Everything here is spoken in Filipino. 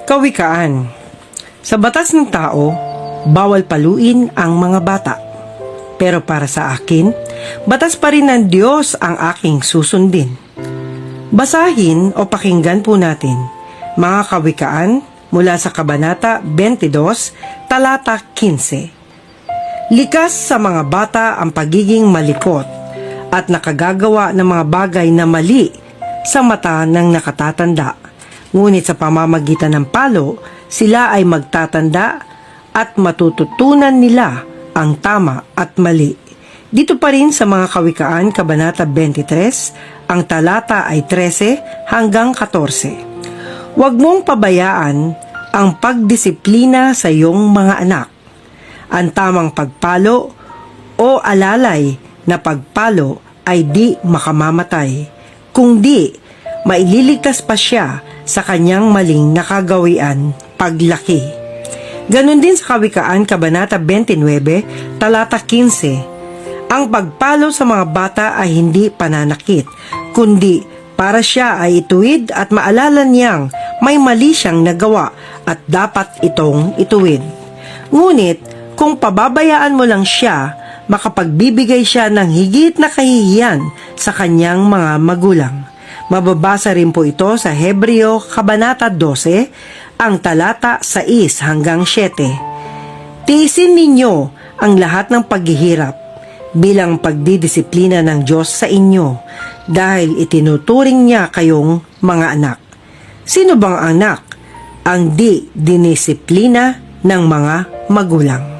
Kawikaan. Sa batas ng tao, bawal paluin ang mga bata. Pero para sa akin, batas pa rin ng Diyos ang aking susundin. Basahin o pakinggan po natin, mga kawikaan, mula sa Kabanata 22, talata 15. Likas sa mga bata ang pagiging malikot at nakagagawa ng mga bagay na mali sa mata ng nakatatanda. Ngunit sa pamamagitan ng palo, sila ay magtatanda at matututunan nila ang tama at mali. Dito pa rin sa mga kawikaan, Kabanata 23, ang talata ay 13 hanggang 14. Huwag mong pabayaan ang pagdisiplina sa iyong mga anak. Ang tamang pagpalo o alalay na pagpalo ay di makamamatay, kundi maililigtas pa siya sa kanyang maling nakagawian paglaki. Ganon din sa kawikaan, Kabanata 29, talata 15. Ang pagpalo sa mga bata ay hindi pananakit, kundi para siya ay ituwid at maalala niyang may mali siyang nagawa at dapat itong ituwid. Ngunit kung pababayaan mo lang siya, makapagbibigay siya ng higit na kahihiyan sa kanyang mga magulang. Mababasa rin po ito sa Hebreo Kabanata 12, ang talata 6 hanggang 7. Tiisin ninyo ang lahat ng paghihirap bilang pagdidisiplina ng Diyos sa inyo dahil itinuturing niya kayong mga anak. Sino bang anak ang di dinisiplina ng mga magulang?